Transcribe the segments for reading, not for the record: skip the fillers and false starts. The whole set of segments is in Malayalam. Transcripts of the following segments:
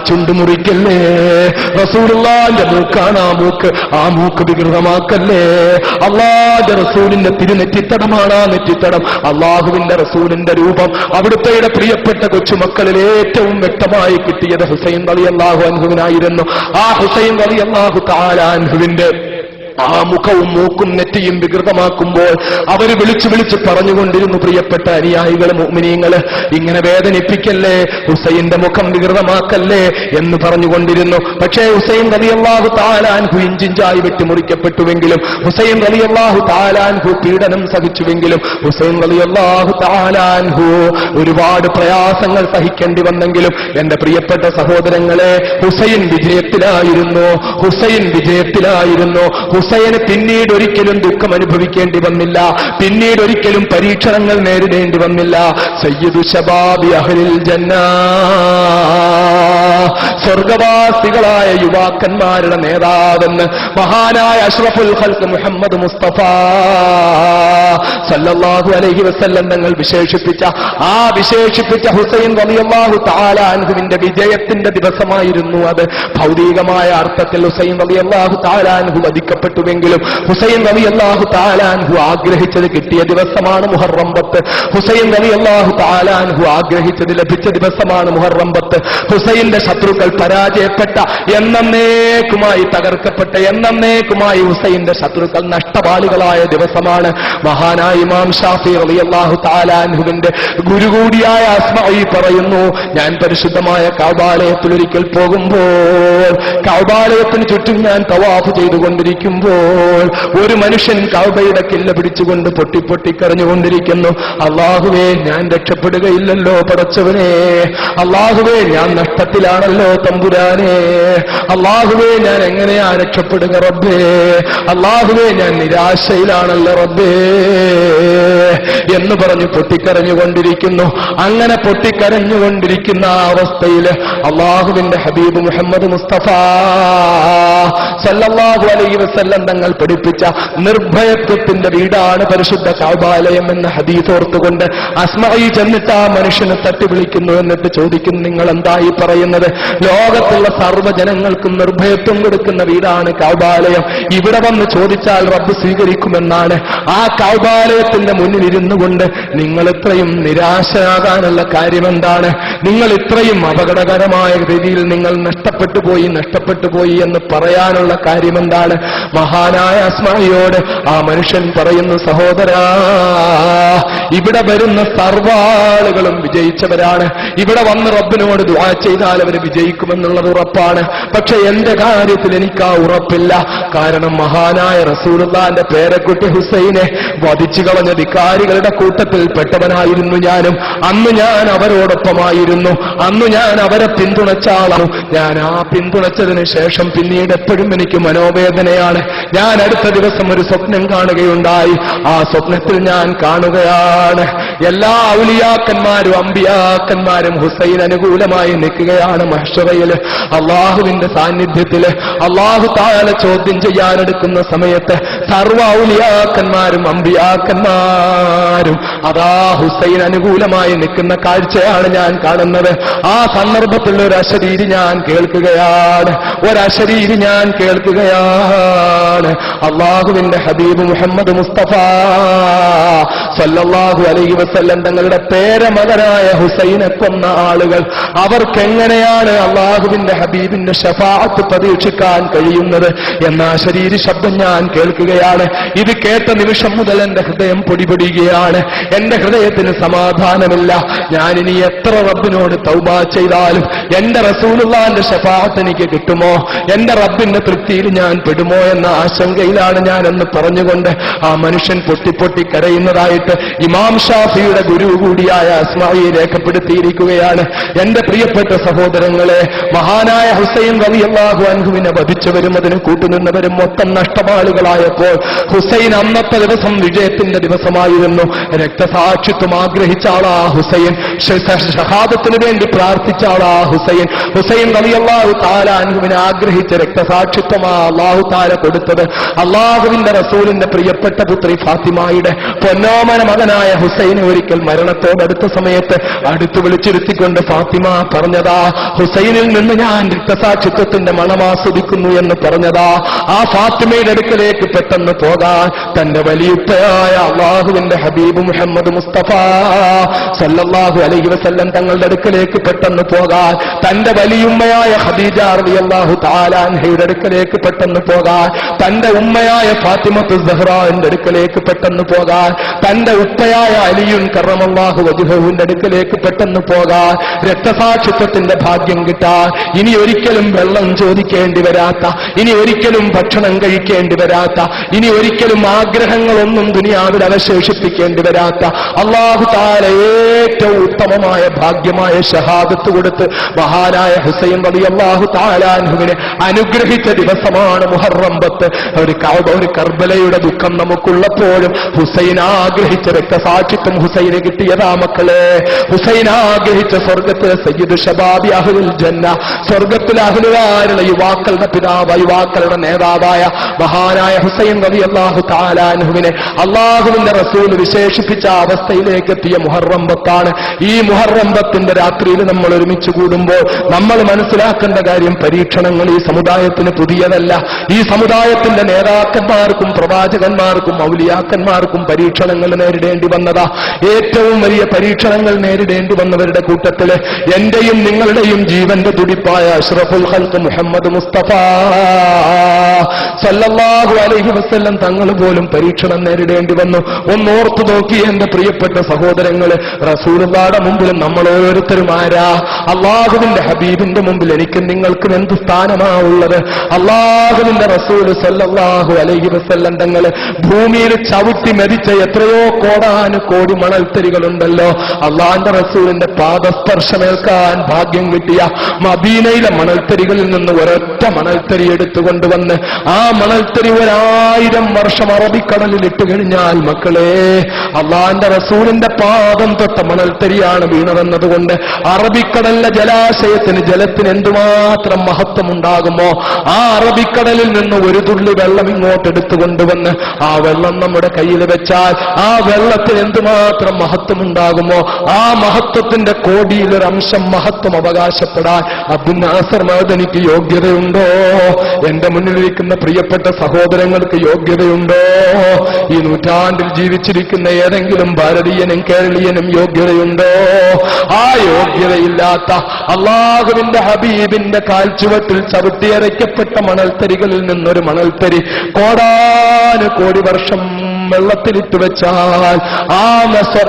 ചുണ്ട് മുറിക്കല്ലേ, റസൂലുള്ളാഹിന്റെ മൂക്കാണ് ആ മൂക്ക് വികൃതമാക്കല്ലേ. അള്ളാഹുവിന്റെ റസൂലിന്റെ തിരുനെറ്റിത്തടമാണ് ആ നെറ്റിത്തടം. അള്ളാഹുവിന്റെ റസൂലിന്റെ രൂപം അവിടുത്തെ പ്രിയപ്പെട്ട കൊച്ചുമക്കളിൽ ഏറ്റവും വ്യക്തമായി കിട്ടിയത് ഹുസൈൻ റളിയല്ലാഹു അൻഹുവിനായിരുന്നു. ആ ഹുസൈൻ റളിയല്ലാഹു തആല അൻഹുവിന്റെ ആ മുഖവും മൂക്കും നെറ്റിയും വികൃതമാക്കുമ്പോൾ അവർ വിളിച്ചു പറഞ്ഞുകൊണ്ടിരുന്നു, പ്രിയപ്പെട്ട അനുയായികൾ, മുഅ്മിനീങ്ങൾ, ഇങ്ങനെ വേദനിപ്പിക്കല്ലേ, ഹുസൈന്റെ മുഖം വികൃതമാക്കല്ലേ എന്ന് പറഞ്ഞുകൊണ്ടിരുന്നു. പക്ഷേ ഹുസൈൻ റളിയല്ലാഹു തആല അൻഹു ഇഞ്ചിഞ്ചായി വെട്ടിമുറിക്കപ്പെട്ടുവെങ്കിലും, ഹുസൈൻ റളിയല്ലാഹു തആല അൻഹു പീഡനം സഹിച്ചുവെങ്കിലും, ഹുസൈൻ റളിയല്ലാഹു തആല അൻഹു ഒരുപാട് പ്രയാസങ്ങൾ സഹിക്കേണ്ടി വന്നെങ്കിലും, എന്റെ പ്രിയപ്പെട്ട സഹോദരങ്ങളെ, ഹുസൈൻ വിജയത്തിലായിരുന്നു. ഹുസൈന് പിന്നീട് ഒരിക്കലും ദുഃഖം അനുഭവിക്കേണ്ടി വന്നില്ല, പിന്നീട് ഒരിക്കലും പരീക്ഷണങ്ങൾ നേരിടേണ്ടി വന്നില്ല. സയ്യിദു ശബാബി അഹ്ലിൽ ജന്ന, സ്വർഗവാസികളായ യുവാക്കന്മാരുടെ നേതാവെന്ന് മഹാനായ അഷ്റഫുൽ ഖൽഖ് മുഹമ്മദ് മുസ്തഫ സല്ലല്ലാഹു അലൈഹി വസല്ലം തങ്ങൾ വിശേഷിപ്പിച്ച ഹുസൈൻ റളിയല്ലാഹു തആല അൻഹുവിന്റെ വിജയത്തിന്റെ ദിവസമായിരുന്നു അത്. ഭൗതികമായ അർത്ഥത്തിൽ ഹുസൈൻ റളിയല്ലാഹു തആല അൻഹു വധിക്കപ്പെട്ടുവെങ്കിലും, ഹുസൈൻ റളിയല്ലാഹു തആല അൻഹു ആഗ്രഹിച്ചത് കിട്ടിയ ദിവസമാണ് മുഹറം 10. ഹുസൈൻ റളിയല്ലാഹു തആല അൻഹു ആഗ്രഹിച്ചത് ലഭിച്ച ദിവസമാണ് മുഹറം 10. ഹുസൈന്റെ ശത്രുക്കൾ പരാജയപ്പെട്ട, എന്നേക്കുമായി തകർക്കപ്പെട്ട, എന്നേക്കുമായി ഹുസൈന്റെ ശത്രുക്കൾ നഷ്ടപാളികളായ ദിവസമാണ്. മഹാനായ ഇമാം ഷാഫി റളിയല്ലാഹു തആല അൻഹുവിന്റെ ഗുരു കൂടിയായ അസ്മാഇ പറയുന്നു, ഞാൻ പരിശുദ്ധമായ കഅബാലയത്തിൽ ഒരിക്കൽ പോകുമ്പോൾ, കഅബാലയത്തിന് ചുറ്റും ഞാൻ തവാഫ് ചെയ്തുകൊണ്ടിരിക്കുമ്പോൾ, ഒരു മനുഷ്യൻ കഅബയുടെ കില്ല പിടിച്ചുകൊണ്ട് പൊട്ടിക്കരഞ്ഞുകൊണ്ടിരിക്കുന്നു. അല്ലാഹുവേ, ഞാൻ രക്ഷപ്പെടുകയില്ലല്ലോ പടച്ചവനെ, അല്ലാഹുവേ, ഞാൻ നഷ്ടത്തിലാണല്ലോ തമ്പുരാനെ, അല്ലാഹുവേ, ഞാൻ എങ്ങനെയാ രക്ഷപ്പെടുക റബ്ബേ, അല്ലാഹുവേ, ഞാൻ നിരാശയിലാണല്ലോ റബ്ബേ എന്ന് പറഞ്ഞ് പൊട്ടിക്കരഞ്ഞുകൊണ്ടിരിക്കുന്നു. അങ്ങനെ പൊട്ടിക്കരഞ്ഞുകൊണ്ടിരിക്കുന്ന അവസ്ഥയിൽ അല്ലാഹുവിന്റെ ഹബീബ് മുഹമ്മദ് മുസ്തഫ സല്ലല്ലാഹു അലൈഹി വസല്ലം തങ്ങൾ പഠിപ്പിച്ച നിർഭയത്വത്തിന്റെ വീടാണ് പരിശുദ്ധ കഅബാലയം എന്ന ഹദീസ് ഓർത്തുകൊണ്ട് അസ്മാഇ ചെന്നിട്ട് ആ മനുഷ്യനെ തട്ടി വിളിക്കുന്നു. എന്നിട്ട് ചോദിക്കുന്നു, നിങ്ങൾ എന്തായി പറയുന്നത്? ലോകത്തുള്ള സർവ്വജനങ്ങൾക്കും നിർഭയത്വം കൊടുക്കുന്ന വീടാണ് കഅബാലയം, ഇവിടെ വന്ന് ചോദിച്ചാൽ റബ്ബ് സ്വീകരിക്കുമെന്നാണ്. ആ കഅബാലയത്തിന്റെ മുന്നിൽ ഇരുന്നു കൊണ്ട് നിങ്ങൾ ഇത്രയും നിരാശയാകാനുള്ള കാര്യമെന്താണ്? നിങ്ങൾ ഇത്രയും അപകടകരമായ രീതിയിൽ നിങ്ങൾ നഷ്ടപ്പെട്ടു പോയി എന്ന് പറയാനുള്ള കാര്യമെന്താണ്? മഹാനായ അസ്മാഇയോട് ആ മനുഷ്യൻ പറയുന്നു, സഹോദരാ, ഇവിടെ വരുന്ന സർവ്വാളുകളും വിജയിച്ചവരാണ്, ഇവിടെ വന്ന് റബ്ബിനോട് ദുആ ചെയ്താൽ അവർ വിജയിക്കുമെന്നുള്ളത് ഉറപ്പാണ്. പക്ഷെ എന്റെ കാര്യത്തിൽ എനിക്ക് ആ ഉറപ്പില്ല. കാരണം മഹാനായ റസൂലുള്ളാഹിന്റെ പേരക്കുട്ടി ഹുസൈനെ വധിച്ചു കളഞ്ഞ ധിക്കാരികളുടെ കൂട്ടത്തിൽ പെട്ടവനായിരുന്നു ഞാനും. അന്ന് ഞാൻ അവരോടൊപ്പമായിരുന്നു, അന്ന് ഞാൻ അവരെ പിന്തുണച്ച ആളാണ്. ഞാൻ ആ പിന്തുണച്ചതിന് ശേഷം പിന്നീട് എപ്പോഴും എനിക്ക് മനോവേദനയാണ്. ഞാൻ അടുത്ത ദിവസം ഒരു സ്വപ്നം കാണുകയുണ്ടായി. ആ സ്വപ്നത്തിൽ ഞാൻ കാണുകയാണ്, എല്ലാ ഔലിയാക്കന്മാരും അമ്പിയാക്കന്മാരും ഹുസൈൻ അനുകൂലമായി നിൽക്കുകയാണ് മഹ്ശറയിൽ, അള്ളാഹുവിന്റെ സാന്നിധ്യത്തില്. അള്ളാഹു തആല ചോദ്യം ചെയ്യാനെടുക്കുന്ന സമയത്ത് സർവ്വ ഔലിയാക്കന്മാരും അമ്പിയാക്കന്മാരും അതാ ഹുസൈൻ അനുകൂലമായി നിൽക്കുന്ന കാഴ്ചയാണ് ഞാൻ കാണുന്നത്. ആ സന്ദർഭത്തിൽ ഒരു അശരീരി ഞാൻ കേൾക്കുകയാണ്, അള്ളാഹുവിന്റെ ഹബീബ് മുഹമ്മദ് മുസ്തഫ സല്ലല്ലാഹു അലൈഹി വസല്ലം തങ്ങളുടെ പേരമകനായ ഹുസൈനെ കൊന്ന ആളുകൾ അവർക്കെങ്ങനെയാണ് അള്ളാഹുവിന്റെ ഹബീബിന്റെ ശഫാഅത്ത് പ്രതീക്ഷിക്കാൻ കഴിയുന്നത് എന്ന ശരീര ശബ്ദം ഞാൻ കേൾക്കുകയാണ്. ഇത് കേട്ട നിമിഷം മുതൽ എന്റെ ഹൃദയം പൊടിപൊടിയുകയാണ്, എന്റെ ഹൃദയത്തിന് സമാധാനമില്ല. ഞാനിനി എത്ര റബ്ബിനോട് തൗബ ചെയ്താലും എന്റെ റസൂലുള്ളാഹിന്റെ ശഫാഅത്ത് എനിക്ക് കിട്ടുമോ, എന്റെ റബ്ബിന്റെ തൃപ്തിയിൽ ഞാൻ പെടുമോ എന്ന ആശങ്കയിലാണ് ഞാൻ എന്ന് പറഞ്ഞുകൊണ്ട് ആ മനുഷ്യൻ പൊട്ടി കരയുന്നതായിട്ട് ഇമാം ഷാഫിയുടെ ഗുരു കൂടിയായ അസ്മാഇ രേഖപ്പെടുത്തിയിരിക്കുകയാണ്. എന്റെ പ്രിയപ്പെട്ട സഹോദരങ്ങളെ, മഹാനായ ഹുസൈൻ റളിയല്ലാഹു അൻഹുവിനെ വധിച്ചവരും അതിന് കൂട്ടുനിന്നവരും മൊത്തം നഷ്ടപാളികളായപ്പോൾ ഹുസൈൻ അന്നത്തെ ദിവസം വിജയത്തിന്റെ ദിവസമായി ആളായിരുന്നു. രക്തസാക്ഷിത്വം ആഗ്രഹിച്ച ആളാ ഹുസൈൻ. ഷഹാദത്തിന് വേണ്ടി പ്രാർത്ഥിച്ച ആളാ ഹുസൈൻ. ഹുസൈൻ റളിയല്ലാഹു തആല അൻഹുവിനെ ആഗ്രഹിച്ച രക്തസാക്ഷിത്വമാ അല്ലാഹു തആല കൊടുത്തത്. അല്ലാഹുവിന്റെ റസൂലിന്റെ പ്രിയപ്പെട്ട പുത്രി ഫാത്തിമയുടെ പൊന്നോമന മകനായ ഹുസൈനെ ഒരിക്കൽ മരണത്തോടടുത്ത സമയത്ത് അടുത്ത് വിളിച്ചിരുത്തിക്കൊണ്ട് ഫാത്തിമ പറഞ്ഞതാ, ഹുസൈനിൽ നിന്ന് ഞാൻ രക്തസാക്ഷിത്വത്തിന്റെ മണം ആസ്വദിക്കുന്നു എന്ന് പറഞ്ഞതാ. ആ ഫാത്തിമയുടെ അടുക്കലേക്ക് പെട്ടെന്ന് പോകാൻ തന്റെ വലിയുപ്പയായ അല്ലാഹുവിന്റെ ഹബീബ് മുഹമ്മദ് മുസ്തഫ സല്ലല്ലാഹു അലൈഹി വസല്ലം തങ്ങളുടെ അടുക്കലേക്ക് പെട്ടെന്ന് പോകാൻ, തന്റെ വലിയുമ്മയായ ഖദീജ റളിയല്ലാഹു തആല അൻഹയുടെ അടുക്കലേക്ക് പെട്ടെന്ന് പോകാൻ, തന്റെ ഉമ്മയായ ഫാത്തിമത്തു സഹ്റാന്റെ അടുക്കലേക്ക് പെട്ടെന്ന് പോകാൻ, തന്റെ ഉപ്പയായ അലിയുൻ കറമല്ലാഹു വജ്ഹുവിന്റെ അടുക്കലേക്ക് പെട്ടെന്ന് പോകാൻ, രക്തസാക്ഷിത്വത്തിന്റെ ഭാഗ്യം കിട്ടാൻ, ഇനി ഒരിക്കലും വെള്ളം ചോദിക്കേണ്ടി വരാത്ത, ഇനി ഒരിക്കലും ഭക്ഷണം കഴിക്കേണ്ടി വരാത്ത, ഇനി ഒരിക്കലും ആഗ്രഹങ്ങളൊന്നും ദുനിയാവിൽ അവശേഷിപ്പിക്കേണ്ടി വരാത്ത അല്ലാഹു തആല ഏറ്റവും ഉത്തമമായ ഭാഗ്യമായ ഷഹാദത്ത് കൊടുത്ത് മഹാനായ ഹുസൈൻ റളിയല്ലാഹു തആല അൻഹുവിനെ അനുഗ്രഹിച്ച ദിവസമാണ് മുഹറം 10. ഒരു കർബലയുടെ ദുഃഖം നമുക്കുള്ളപ്പോഴും ഹുസൈൻ ആഗ്രഹിച്ച രക്തസാക്ഷിത്വം ഹുസൈന് കിട്ടിയതാ മക്കളെ. ഹുസൈൻ ആഗ്രഹിച്ച സ്വർഗത്തിലെ സയ്യിദ് ശബാബി അഹ്ലുൽ ജന്ന, സ്വർഗത്തിലെ അഹ്ലുകാരുടെ യുവാക്കളുടെ പിതാവ്, യുവാക്കളുടെ നേതാവായ മഹാനായ ഹുസൈൻ റളിയല്ലാഹു തആല അൻഹുവിനെ അല്ലാഹുവിന്റെ റസൂൽ വിശേഷിപ്പിച്ച അവസ്ഥയിലേക്ക് എത്തിയ മുഹറം 10. ഈ മുഹറം 10ന്റെ രാത്രിയിൽ നമ്മൾ ഒരുമിച്ച് കൂടുമ്പോൾ നമ്മൾ മനസ്സിലാക്കേണ്ട കാര്യം, പരീക്ഷണങ്ങൾ ഈ സമുദായത്തിന് പുതിയതല്ല. ഈ സമുദായത്തിന്റെ നേതാക്കന്മാർക്കും പ്രവാചകന്മാർക്കും ഔലിയാക്കന്മാർക്കും പരീക്ഷണങ്ങൾ നേരിടേണ്ടി വന്നതാ. ഏറ്റവും വലിയ പരീക്ഷണങ്ങൾ നേരിടേണ്ടി വന്നവരുടെ കൂട്ടത്തില് എന്റെയും നിങ്ങളുടെയും ജീവന്റെ തുടിപ്പായ അഷ്റഫുൽ ഖൽഖ് മുഹമ്മദ് മുസ്തഫ സല്ലല്ലാഹു അലൈഹി വസല്ലം തങ്ങൾ പോലും പരീക്ഷണം നേരിടേണ്ടി വന്നു. ഒന്നോർത്തു നോക്കി എന്റെ പ്രിയപ്പെട്ട സഹോദരങ്ങള്, റസൂലുള്ളാഹിയുടെ മുമ്പിൽ നമ്മൾ ഓരോരുത്തരും ആരാ? അല്ലാഹുവിന്റെ ഹബീബിന്റെ മുമ്പിൽ എനിക്കും നിങ്ങൾക്കും എന്ത് സ്ഥാനമാ ഉള്ളത്? അല്ലാഹുവിന്റെ റസൂൽ സല്ലല്ലാഹു അലൈഹി വസല്ലം തങ്ങള് ഭൂമിയിൽ ചവിട്ടി മരിച്ച എത്രയോ കോടാനുകോടി മണൽത്തരികളുണ്ടല്ലോ. അള്ളാന്റെ റസൂലിന്റെ പാദസ്പർശമേൽക്കാൻ ഭാഗ്യം കിട്ടിയ മദീനയിലെ മണൽത്തരികളിൽ നിന്ന് ഒരൊറ്റ മണൽത്തരി എടുത്തുകൊണ്ടുവന്ന് ആ മണൽത്തരി 1000 വർഷം അറബിക്കടലിൽ ഇട്ട് കഴിഞ്ഞാൽ മക്കളെ, അള്ളാന്റെ റസൂലിന്റെ പാദം തൊട്ട മണൽത്തരിയാണ് വീണതെന്നതുകൊണ്ട് അറബിക്കടലിലെ ജലാശയത്തിന്, ജലത്തിന് എന്തുമാത്രം മഹത്വമുണ്ടാകുമോ, ആ അറബിക്കടലിൽ നിന്ന് ഒരു തുള്ളി വെള്ളം ഇങ്ങോട്ട് എടുത്തുകൊണ്ടുവന്ന് ആ വെള്ളം നമ്മുടെ കയ്യിൽ വെച്ചാൽ ആ വെള്ളത്തിന് എന്തുമാത്രം മഹത്വമുണ്ടാകുമോ, ആ മഹത്വത്തിന്റെ കോടിയിലൊരംശം മഹത്വം അവകാശപ്പെടാൻ അബ്ദുൽ നാസർ മദനിക്ക് യോഗ്യതയുണ്ടോ? എന്റെ മുന്നിലിരിക്കുന്ന പ്രിയപ്പെട്ട സഹോദരങ്ങൾക്ക് യോഗ്യതയുണ്ടോ? ഈ നൂറ്റാണ്ടിൽ ജീവിച്ചിരിക്കുന്ന ഏതെങ്കിലും ഭാരതീയനും കേരളീയനും യോഗ്യതയുണ്ടോ? ആ യോഗ്യതയില്ലാത്ത അല്ലാഹുവിന്റെ ഹബീബിന്റെ കാൽച്ചുവട്ടിൽ ചവിട്ടിയരയ്ക്കപ്പെട്ട മണൽത്തരികളിൽ നിന്നൊരു മണൽത്തരി കോടാനുകോടി വർഷം വെള്ളത്തിലിട്ട് വെച്ചാൽ ആ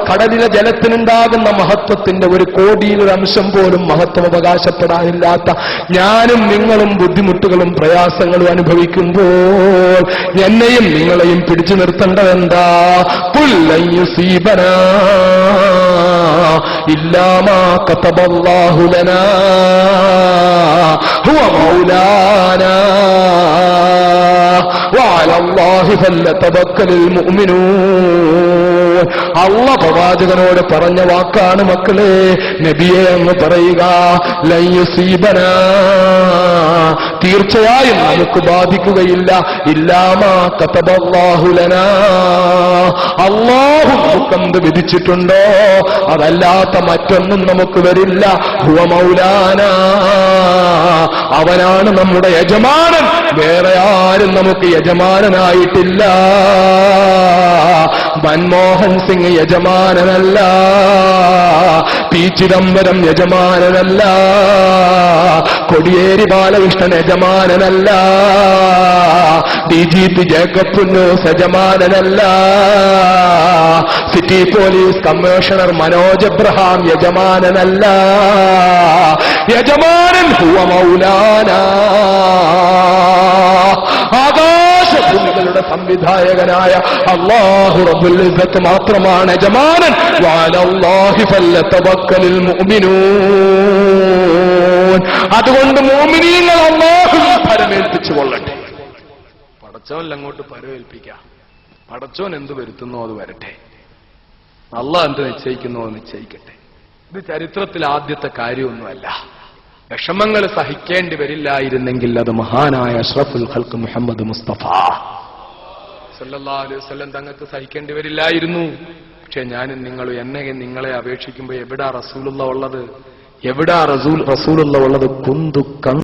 കടലിലെ ജലത്തിനുണ്ടാകുന്ന മഹത്വത്തിന്റെ ഒരു കോടിയിലൊരു അംശം പോലും മഹത്വം അവകാശപ്പെടാനില്ലാത്ത ഞാനും നിങ്ങളും ബുദ്ധിമുട്ടുകളും പ്രയാസങ്ങളും അനുഭവിക്കുമ്പോൾ എന്നെയും നിങ്ങളെയും പിടിച്ചു നിർത്തേണ്ടതെന്താ? ഖുൽ യുസീബനാ ഇല്ലാ മാ കതബല്ലാഹു ലനാ ഹുവ മൗലാനാ വഅല അല്ലാഹി ഫല്യതവക്കലിൽ മുഅ്മിനൂൻ. അല്ലാഹു പ്രവാചകനോട് പറഞ്ഞ വാക്കാണ് മക്കളെ. നബിയെ അങ്ങ് പറയുക, ലൻ യുസീബനാ, തീർച്ചയായും നമുക്ക് ബാധിക്കുകയില്ല, ഇല്ലാ മാ കതബല്ലാഹു ലനാ, അല്ലാഹു നമുക്കെന്ത് വിധിച്ചിട്ടുണ്ടോ അതല്ലാത്ത മറ്റൊന്നും നമുക്ക് വരില്ല. ഹുവ മൗലാനാ, അവനാണ് നമ്മുടെ യജമാനൻ, വേറെ ആരും നമുക്ക് യജമാനനായിട്ടില്ല. മൻമോഹൻ സിംഗ് യജമാനനല്ല, പി ചിദംബരം യജമാനനല്ല, കൊടിയേരി ബാലകൃഷ്ണൻ യജമാനനല്ല, DGP ജേക്കബ് പുന്നൂസ് യജമാനനല്ല, city police commissioner Manoj Abraham യജമാനനല്ല. യജമാനൻ ഹുവ മൗലാനാ, ആകാശഭൂമികളുടെ സംവിധായകനായ അല്ലാഹു റബ്ബുൽ ഇസ്സത്ത് മാത്രമാണ് യജമാനൻ. വഅലല്ലാഹി ഫല്യതവക്കലിൽ മുഅ്മിനൂൻ. അതുകൊണ്ട് മുഅ്മിനീങ്ങൾ അല്ലാഹുവിൽ പരമേൽപ്പിച്ചു കൊള്ളട്ടെ. പടച്ചോൻ അങ്ങോട്ട് പരമേൽപ്പിക്കാം, പടച്ചോൻ എന്ത് വരുത്തുന്നോ അത് വരട്ടെ. അള്ളാഹ് എന്ത് നിശ്ചയിക്കുന്നുവോ നിശ്ചയിക്കട്ടെ. ഇത് ചരിത്രത്തിൽ ആദ്യത്തെ കാര്യമൊന്നുമല്ല. വിഷമങ്ങൾ സഹിക്കേണ്ടി വരില്ലായിരുന്നെങ്കിൽ അത് മഹാനായ അഷ്റഫുൽ ഖൽഖ് മുഹമ്മദ് മുസ്തഫ സല്ലല്ലാഹു അലൈഹി വസല്ലം തങ്ങൾക്ക് സഹിക്കേണ്ടി വരില്ലായിരുന്നു. പക്ഷെ ഞാനും നിങ്ങളെ അപേക്ഷിക്കുമ്പോൾ എവിടാ റസൂലുള്ള ഉള്ളത്? എവിടാ റസൂലുള്ള ഉള്ളത്? കുന്തു